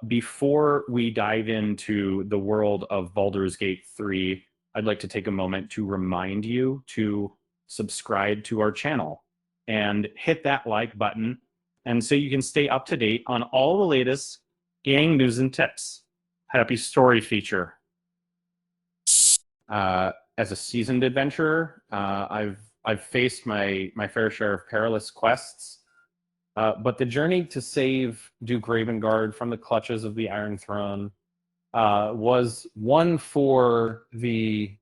Before we dive into the world of Baldur's Gate 3, I'd like to take a moment to remind you to subscribe to our channel and hit that like button, and so you can stay up to date on all the latest gang news and tips. Happy story feature. As a seasoned adventurer, I've faced my fair share of perilous quests. But the journey to save Duke Ravengard from the clutches of the Iron Throne was one for the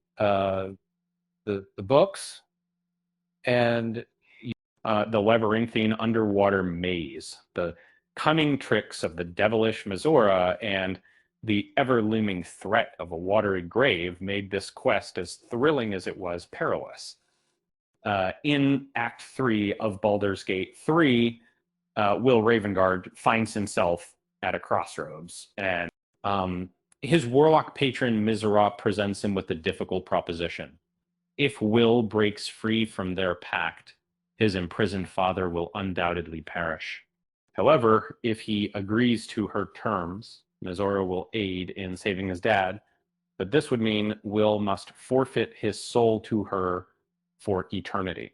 books and the labyrinthine underwater maze, the cunning tricks of the devilish Mizora, and the ever-looming threat of a watery grave made this quest as thrilling as it was perilous. In Act 3 of Baldur's Gate 3, Will Ravengard finds himself at a crossroads, and his warlock patron Mizora presents him with a difficult proposition. If Will breaks free from their pact, his imprisoned father will undoubtedly perish. However, if he agrees to her terms, Mizora will aid in saving his dad, but this would mean Will must forfeit his soul to her for eternity.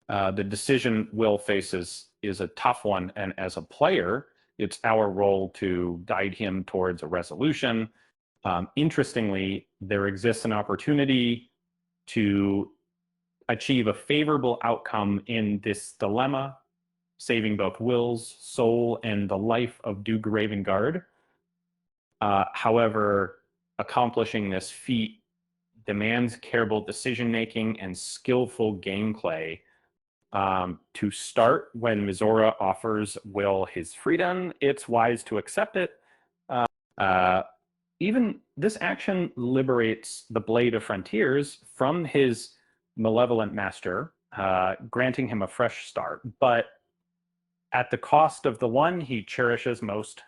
The decision Will faces is a tough one, and as a player, it's our role to guide him towards a resolution. Interestingly, there exists an opportunity to achieve a favorable outcome in this dilemma, saving both Will's soul and the life of Duke Ravengard. However, accomplishing this feat demands careful decision-making and skillful gameplay. To start, when Mizora offers Will his freedom, it's wise to accept it. Even this action liberates the Blade of Frontiers from his malevolent master, granting him a fresh start, but at the cost of the one he cherishes most.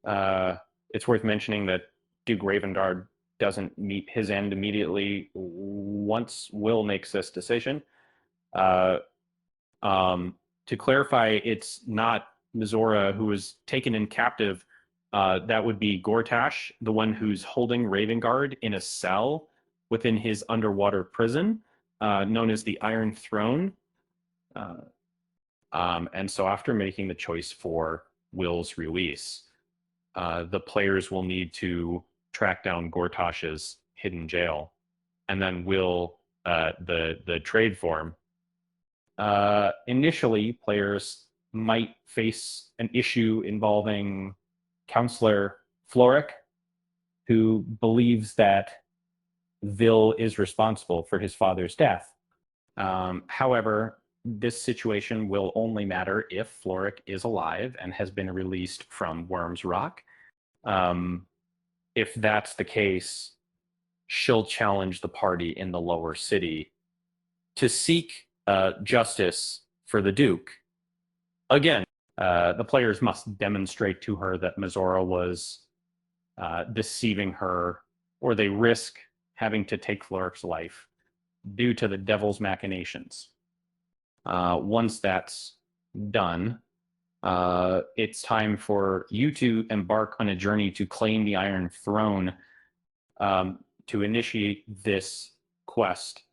It's worth mentioning that Duke Ravengard doesn't meet his end immediately once Will makes this decision. To clarify, it's not Mizora who was taken in captive. That would be Gortash, the one who's holding Ravengard in a cell within his underwater prison, known as the Iron Throne. And so after making the choice for Will's release, the players will need to track down Gortash's hidden jail, and then Will, the trade form. Initially, players might face an issue involving Counselor Floric, who believes that Vil is responsible for his father's death. However, this situation will only matter if Floric is alive and has been released from Worm's Rock. If that's the case, she'll challenge the party in the lower city to seek justice for the Duke. Again, the players must demonstrate to her that Mizora was deceiving her, or they risk having to take Floric's life due to the devil's machinations. Once that's done, it's time for you to embark on a journey to claim the Iron Throne. To initiate this quest,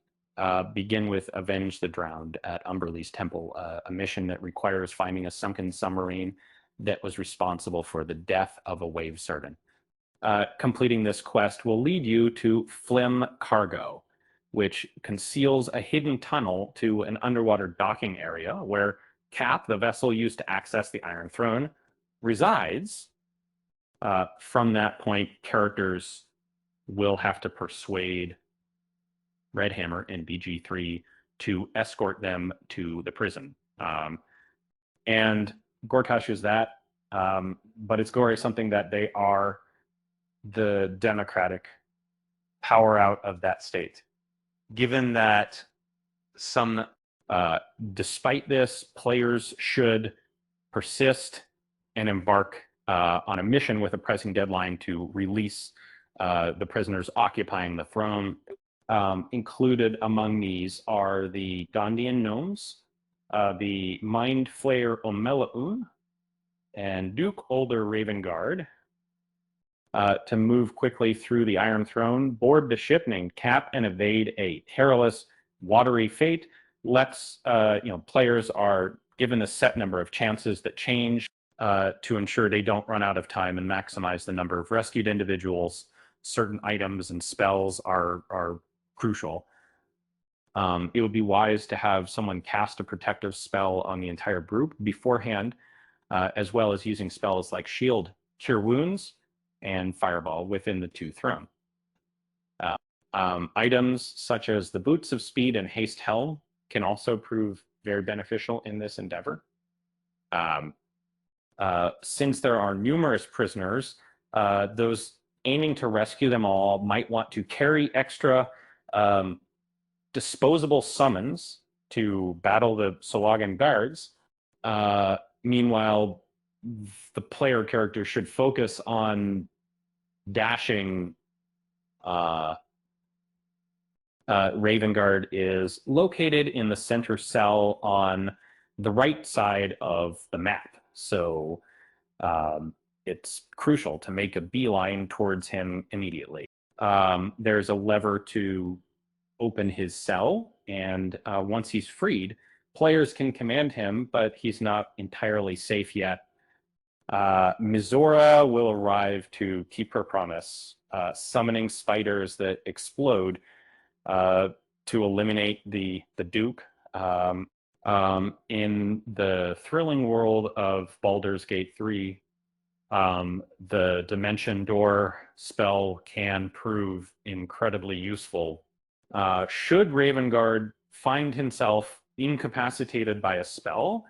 begin with Avenge the Drowned at Umberlee's Temple, a mission that requires finding a sunken submarine that was responsible for the death of a wave servant. Completing this quest will lead you to Flim Cargo, which conceals a hidden tunnel to an underwater docking area where Cap, the vessel used to access the Iron Throne, resides. From that point, characters will have to persuade Redhammer in BG3 to escort them to the prison. And Gortash is that, but its glory is something that they are the democratic power out of that state. Given that despite this, players should persist and embark on a mission with a pressing deadline to release the prisoners occupying the throne. Included among these are the Gondian gnomes, the Mind Flayer Omelaun, and Duke Older Ravengard to move quickly through the Iron Throne, board the ship named Cap and evade a perilous watery fate. Players are given a set number of chances that change to ensure they don't run out of time and maximize the number of rescued individuals. Certain items and spells are crucial. It would be wise to have someone cast a protective spell on the entire group beforehand, as well as using spells like Shield, Cure Wounds, and Fireball within the 2 throne. Items such as the Boots of Speed and Haste Helm can also prove very beneficial in this endeavor. Since there are numerous prisoners, those aiming to rescue them all might want to carry extra disposable summons to battle the Solagan guards. Meanwhile, the player character should focus on dashing. Ravengard is located in the center cell on the right side of the map. So it's crucial to make a beeline towards him immediately. There's a lever to open his cell, and once he's freed, players can command him, but he's not entirely safe yet. Mizora will arrive to keep her promise, summoning spiders that explode to eliminate the Duke. In the thrilling world of Baldur's Gate 3, the Dimension Door spell can prove incredibly useful. Should Ravengard find himself incapacitated by a spell,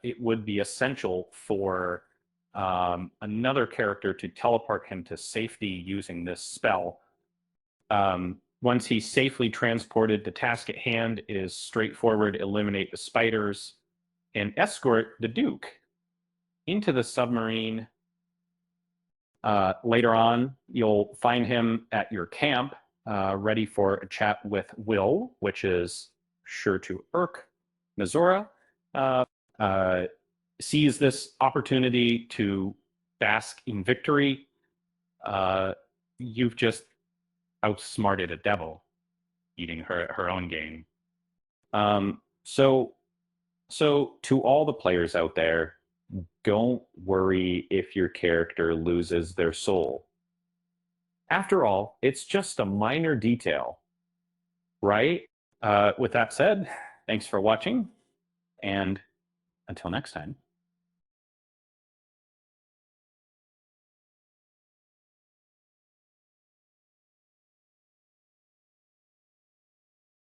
it would be essential for another character to teleport him to safety using this spell. Once he's safely transported, the task at hand is straightforward: eliminate the spiders and escort the Duke into the submarine. Later on, you'll find him at your camp, ready for a chat with Will, which is sure to irk Mizora. Sees this opportunity to bask in victory. You've just outsmarted a devil eating her own game. So to all the players out there, don't worry if your character loses their soul. After all, it's just a minor detail, right? With that said, thanks for watching, and until next time.